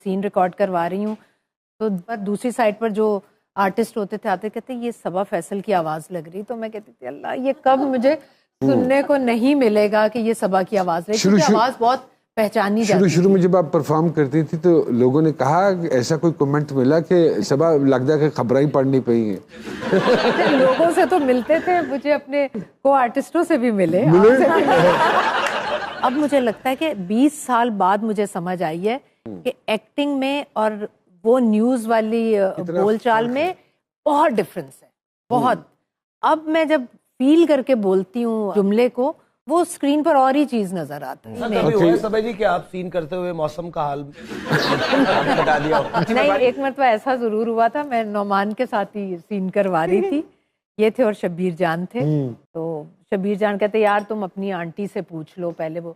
Scene record करवा रही हूँ तो पर दूसरी साइड पर जो आर्टिस्ट होते थे आते कहते ये सबा फैसल की आवाज़ लग रही, तो मैं कहती थी अल्लाह ये कब मुझे सुनने को नहीं मिलेगा कि ये सबा की आवाज़ रही, क्योंकि आवाज़ बहुत पहचानी जाती शुरू में जब आप परफॉर्म करती थी तो लोगों ने कहा कि ऐसा कोई कमेंट मिला कि सबा लगता है कि खबरें ही पढ़नी पई हैं। लोगों से तो मिलते थे, मुझे अपने को आर्टिस्टों से भी मिले। अब मुझे लगता है कि 20 साल बाद मुझे समझ आई है कि एक्टिंग में और वो न्यूज़ वाली बोलचाल में बहुत डिफरेंस है, बहुत। अब मैं जब फील करके बोलती हूँ जुमले को, वो स्क्रीन पर और ही चीज नजर आता है। कभी हुआ है सबा जी कि आप सीन करते हुए मौसम का हाल बता दिया हो? नहीं, एक मरतबा ऐसा जरूर हुआ था, मैं नौमान के साथ ही सीन करवा रही थी, ये थे और शब्बीर जान थे। तो शब्बीर जान कहते यार तुम अपनी आंटी से पूछ लो पहले वो,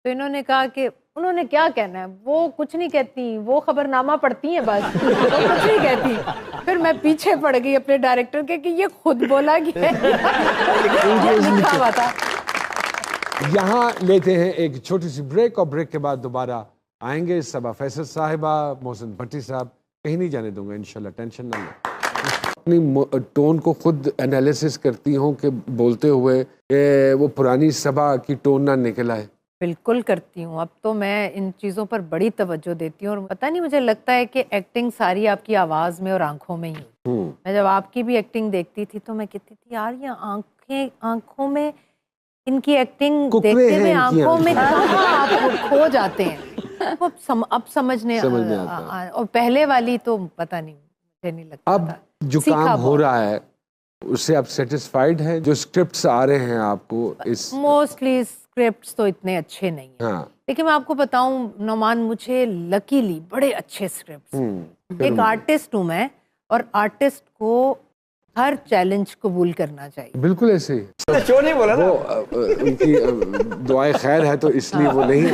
तो इन्होंने कहा कि उन्होंने क्या कहना है, वो कुछ नहीं कहती, वो खबरनामा पढ़ती हैं बस, वो कुछ नहीं कहती। फिर मैं पीछे पड़ गई अपने डायरेक्टर के कि ये खुद बोला गया है, लिखा हुआ था। यहाँ लेते हैं एक छोटी सी ब्रेक और ब्रेक के बाद दोबारा आएंगे। सबा फैसल साहिबा, मोहसिन भट्टी साहब, कहीं नहीं जाने दूंगा इंशाल्लाह, टेंशन ना लो। अपनी टोन को खुद एनालिसिस करती हूँ कि बोलते हुए वो पुरानी सबा की टोन ना निकल आए। बिल्कुल करती हूँ, अब तो मैं इन चीज़ों पर बड़ी तवज्जो देती हूँ और पता नहीं मुझे लगता है कि एक्टिंग सारी आपकी आवाज़ में और आंखों में ही। मैं जब आपकी भी एक्टिंग देखती थी तो मैं कहती थी यार ये आंखों में इनकी एक्टिंग देखते हुए आंखों में कहाँ आप खो जाते हैं। अब समझने और पहले वाली तो पता नहीं, मुझे नहीं लगता। अब जो काम हो रहा है उससे आप सेटिस्फाइड हैं? जो स्क्रिप्ट्स आ रहे हैं आपको, इस मोस्टली स्क्रिप्ट्स तो इतने अच्छे नहीं हैं। हाँ। लेकिन मैं आपको बताऊं नौमान, मुझे लकीली बड़े अच्छे स्क्रिप्ट्स। एक आर्टिस्ट हूं मैं और आर्टिस्ट को हर चैलेंज कबूल करना चाहिए। बिल्कुल ऐसे ही। क्यों नहीं बोला ना? उनकी दुआएं खैर है तो इसलिए वो नहीं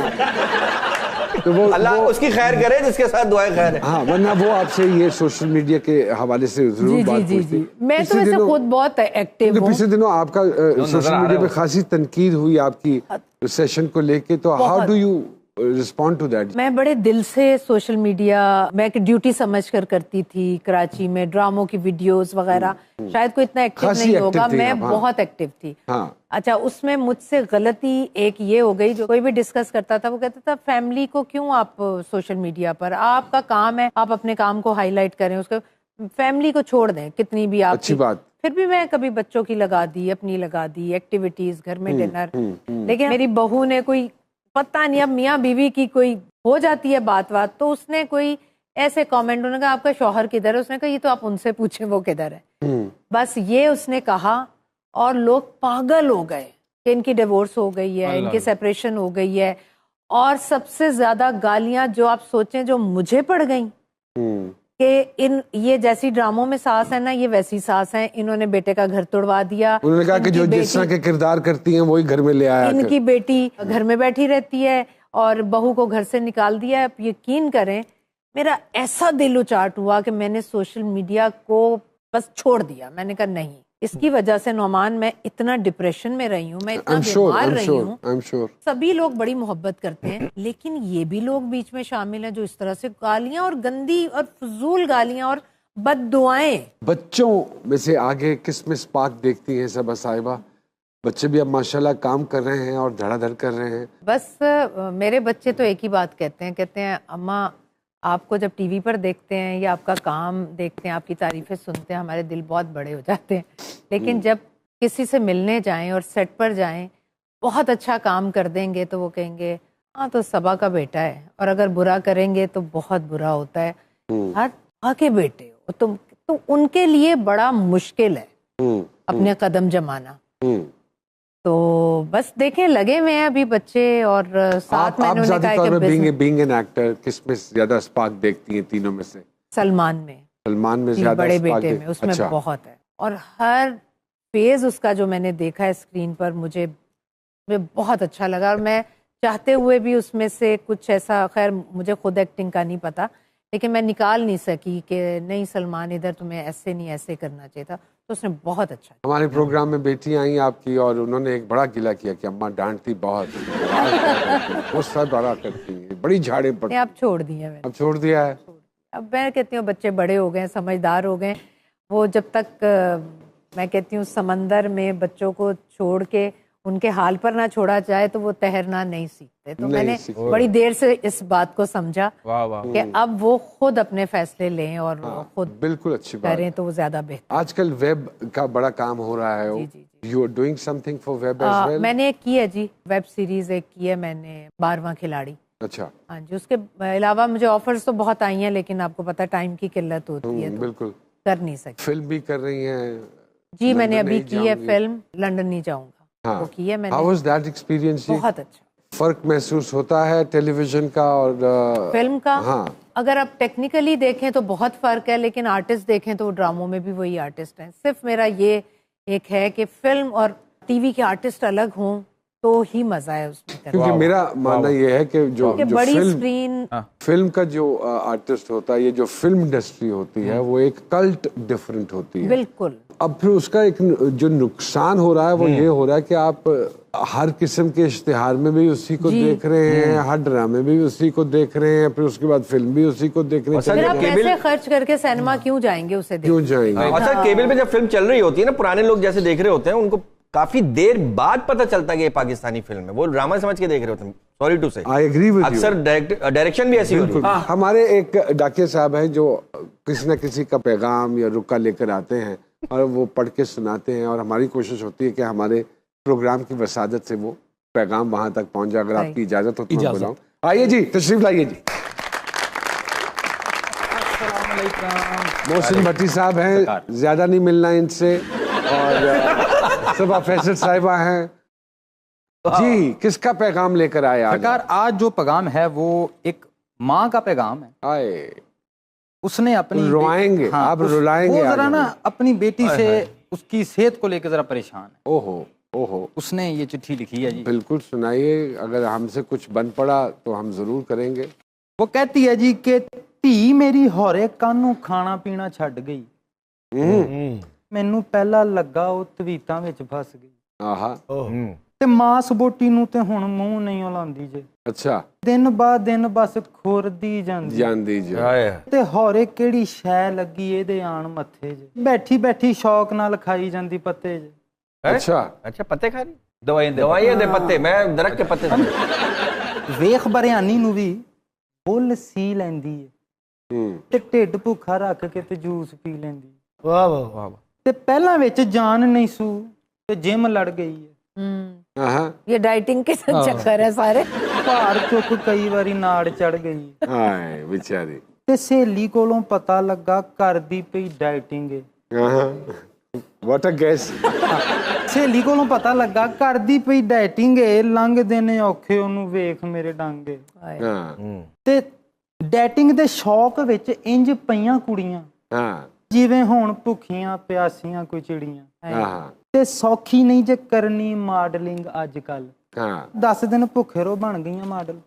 तो वो अल्लाह उसकी खैर करे जिसके साथ दुआएं खैर है। हाँ, वरना वो आपसे ये सोशल मीडिया के हवाले से जरूर बात पूछती। मैं तो वैसे खुद बहुत एक्टिव हूँ। पिछले दिनों आपका सोशल मीडिया पे खासी तनकीद हुई आपकी सेशन को लेके, तो how do you respond to that? मैं बड़े दिल से सोशल मीडिया मैं एक ड्यूटी समझकर करती थी। कराची में ड्रामों की वीडियोस वगैरह, शायद कोई इतना एक्टिव नहीं होगा, मैं बहुत एक्टिव थी। अच्छा, उसमें मुझसे गलती एक ये हो गई, जो कोई भी डिस्कस करता था वो कहता था फैमिली को क्यों आप सोशल मीडिया पर, आपका काम है आप अपने काम को हाईलाइट करें, उसको फैमिली को छोड़ दें। कितनी भी आप अच्छी बात। फिर भी मैं कभी बच्चों की लगा दी, अपनी लगा दी, एक्टिविटीज, घर में डिनर। लेकिन मेरी बहू ने कोई पता नहीं, अब मियाँ बीवी की कोई हो जाती है बात, तो उसने कोई ऐसे कमेंट, उन्होंने कहा आपका शौहर किधर है, उसने कहा ये तो आप उनसे पूछें वो किधर है। बस ये उसने कहा और लोग पागल हो गए कि इनकी डिवोर्स हो गई है, इनकी सेपरेशन हो गई है। और सबसे ज्यादा गालियां जो आप सोचें जो मुझे पड़ गई कि ये जैसी ड्रामों में सास है ना, ये वैसी सास है, इन्होंने बेटे का घर तोड़वा दिया। उन्होंने कहा कि जो जिस तरह के किरदार करती हैं वही घर में ले आया, इनकी बेटी घर में बैठी रहती है और बहू को घर से निकाल दिया है। आप यकीन करें मेरा ऐसा दिल उचाट हुआ कि मैंने सोशल मीडिया को बस छोड़ दिया। मैंने कहा नहीं, इसकी वजह से नौमान मैं इतना डिप्रेशन में रही हूँ, मैं इतना बीमार रही हूँ। सभी लोग बड़ी मोहब्बत करते हैं, लेकिन ये भी लोग बीच में शामिल हैं जो इस तरह से गालियां और गंदी और फजूल गालियां और बद्दुआएं। बच्चों में से आगे किस में स्पार्क देखती हैं सबा साहिबा? बच्चे भी अब माशाल्लाह काम कर रहे हैं और धड़ाधड़ कर रहे हैं। बस मेरे बच्चे तो एक ही बात कहते हैं अम्मा आपको जब टीवी पर देखते हैं या आपका काम देखते हैं, आपकी तारीफें सुनते हैं, हमारे दिल बहुत बड़े हो जाते हैं। लेकिन जब किसी से मिलने जाएं और सेट पर जाएं, बहुत अच्छा काम कर देंगे तो वो कहेंगे हाँ तो सबा का बेटा है, और अगर बुरा करेंगे तो बहुत बुरा होता है। हर के बेटे हो तुम, तो उनके लिए बड़ा मुश्किल है अपने कदम जमाना। तो बस देखें लगे हुए हैं अभी बच्चे। और साथ में उन्होंने कहा कि बीइंग एन एक्टर किस में ज्यादा स्पार्क देखती हैं तीनों में से? सलमान में ज्यादा, बड़े बेटे में, उसमें अच्छा। बहुत है। और हर फेज उसका जो मैंने देखा है स्क्रीन पर मुझे बहुत अच्छा लगा। और मैं चाहते हुए भी उसमें से कुछ ऐसा, खैर मुझे खुद एक्टिंग का नहीं पता, लेकिन मैं निकाल नहीं सकी कि नहीं सलमान इधर तुम्हें ऐसे नहीं ऐसे करना चाहिए था। तो उसने बहुत अच्छा किया। हमारे प्रोग्राम में बेटी आई आपकी और उन्होंने एक बड़ा गिला किया कि अम्मा डांटती बहुत, गुस्सा बड़ा करती है, बड़ी झाड़े पड़ती। नहीं, अब छोड़ दिया मैंने, अब छोड़ दिया है। अब मैं कहती हूँ बच्चे बड़े हो गए, समझदार हो गए, वो जब तक मैं कहती हूँ समंदर में बच्चों को छोड़ के उनके हाल पर ना छोड़ा जाए तो वो तैरना नहीं सीखते। तो नहीं मैंने सीखते। बड़ी देर से इस बात को समझा वाह वाह। कि अब वो खुद अपने फैसले लें और खुद बिल्कुल अच्छी बात। करें तो वो ज्यादा बेहतर। आजकल वेब का बड़ा काम हो रहा है। You are doing something for web as well? मैंने एक की है जी, वेब सीरीज एक की है मैंने, 12वां खिलाड़ी। अच्छा। हाँ जी, उसके अलावा मुझे ऑफर्स तो बहुत आई हैं, लेकिन आपको पता है टाइम की किल्लत होती है तो बिल्कुल कर नहीं सकती। फिल्म भी कर रही हैं? जी मैंने लंदन अभी नहीं की है जाऊंगी। फिल्म लंदन नहीं जाऊंगा, हाँ। वो की है मैंने। हाउ वाज दैट एक्सपीरियंस जी? बहुत अच्छा। फर्क महसूस होता है टेलीविजन का और फिल्म का? हाँ। अगर आप टेक्निकली देखें तो बहुत फर्क है, लेकिन आर्टिस्ट देखें तो ड्रामों में भी वही आर्टिस्ट हैं। सिर्फ मेरा ये एक है कि फिल्म और टीवी के आर्टिस्ट अलग हों तो ही मजा है उसमें करने। क्योंकि मेरा मानना ये है कि जो बड़ी फिल्म स्क्रीन, फिल्म का जो आर्टिस्ट होता है, ये जो फिल्म इंडस्ट्री होती है वो एक कल्ट डिफरेंट होती है। बिल्कुल। अब फिर उसका एक जो नुकसान हो रहा है वो ये हो रहा है कि आप हर किस्म के इश्तिहार में भी उसी को देख रहे हैं, हर ड्रामे में भी उसी को देख रहे हैं, फिर उसके बाद फिल्म भी उसी को देख रहे हैं। फिर आप पैसे खर्च करके सिनेमा क्यों जाएंगे उसे देखने? क्यों जाएंगे? और सर केबल पे जब फिल्म चल रही होती है ना, पुराने लोग जैसे देख रहे होते हैं, उनको काफी देर बाद पता चलता है कि ये पाकिस्तानी फिल्म है, वो ड्रामा समझ के देख रहे होते हैं। सॉरी टू से, आई एग्री विद यू। अक्सर डायरेक्शन भी ऐसी होती है। हमारे एक डाकिया साहब हैं जो किसी न किसी का पैगाम या रुका लेकर आते हैं और वो पढ़ के सुनाते हैं, और हमारी कोशिश होती है कि हमारे प्रोग्राम की वसादत से वो पैगाम वहां तक पहुंच जाए। अगर आपकी इजाजत हो तो मैं बुलाऊं। आइए जी, तशरीफ लाइए जी। मोहसिन भट्टी साहब हैं, ज्यादा नहीं मिलना इनसे, और सबा फैसल साहिबा हैं जी। किसका पैगाम लेकर आए आज? सरकार, आज जो पैगाम है वो एक माँ का पैगाम है। आए उसने अपनी रुलाएंगे, आप रुलाएंगे। वो जरा आज ना हमें। अपनी बेटी से उसकी सेहत को लेकर जरा परेशान है। ओहो ओहो, उसने ये चिट्ठी लिखी है जी। बिल्कुल सुनाइए, अगर हमसे कुछ बन पड़ा तो हम जरूर करेंगे। वो कहती है जी कि धी मेरी होरे कानू खाना पीना छੱਡ गई, ਮੈਨੂੰ ਪਹਿਲਾਂ ਲੱਗਾ ਉਹ ਤਵੀਤਾਂ ਵਿੱਚ ਫਸ ਗਈ। आहा, ਤੇ ਮਾਸ ਬੋਟੀ ਨੂੰ ਤੇ ਹੁਣ ਮੂੰਹ ਨਹੀਂ ਲਾਉਂਦੀ ਜੇ। अच्छा ਦਿਨ ਬਾਅਦ ਦਿਨ ਬਸ ਖੁਰਦੀ ਜਾਂਦੀ जान दीजिए। ਤੇ ਹੋਰੇ ਕਿਹੜੀ ਸ਼ੈ ਲੱਗੀ ਇਹਦੇ ਆਣ ਮੱਥੇ ਜੇ। ਬੈਠੀ ਬੈਠੀ ਸ਼ੌਕ ਨਾਲ ਖਾਈ ਜਾਂਦੀ ਪੱਤੇ ਜੇ। अच्छा अच्छा पत्ते खा रही, दवाइयां दे पत्ते, मैं दरख्त के पत्ते ਵੇਖ ਬਰਿਆਨੀ ਨੂੰ ਵੀ ਬੁੱਲ ਸੀ ਲੈਂਦੀ ਏ ਤੇ ਢਿੱਡ ਭੁੱਖਾ ਰੱਖ ਕੇ ਤੇ ਜੂਸ ਪੀ ਲੈਂਦੀ। वाह वाह वाह। ਤੇ ਪਹਿਲਾਂ ਵਿੱਚ ਜਾਨ ਨਹੀਂ ਸੂ ਤੇ ਜਿਮ ਲੜ ਗਈ ਏ। आहा, ये डाइटिंग के चक्कर है सारे। ਭਾਰ ਚੁੱਕ ਕਈ ਵਾਰੀ ਨਾੜ ਚੜ ਗਈ हाय बेचारी। ਤੇ ਸਹੇਲੀ ਕੋਲੋਂ ਪਤਾ ਲੱਗਾ ਕਰਦੀ ਪਈ ਡਾਈਟਿੰਗ ਏ। आहा, व्हाट अ गेस। ਸਹੇਲੀ ਕੋਲੋਂ ਪਤਾ ਲੱਗਾ ਕਰਦੀ ਪਈ ਡਾਈਟਿੰਗ ਏ, ਲੰਘਦੇ ਨੇ ਔਖੇ ਉਹਨੂੰ ਵੇਖ ਮੇਰੇ ਡਾਂਗੇ। हाँ ਤੇ ਡਾਈਟਿੰਗ ਦੇ ਸ਼ੌਕ ਵਿੱਚ ਇੰਜ ਪਈਆਂ ਕੁੜੀਆਂ हाँ ਜਿਵੇਂ ਹੁਣ ਭੁੱਖੀਆਂ ਪਿਆਸੀਆਂ ਕੋਈ ਚਿੜੀਆਂ। हाँ ਤੇ ਸੌਖੀ ਨਹੀਂ ਜੇ ਕਰਨੀ ਮਾਡਲਿੰਗ ਅੱਜ ਕੱਲ, हाँ 10 ਦਿਨ ਭੁੱਖੇ ਰੋ ਬਣ ਗਈਆਂ ਮਾਡਲ।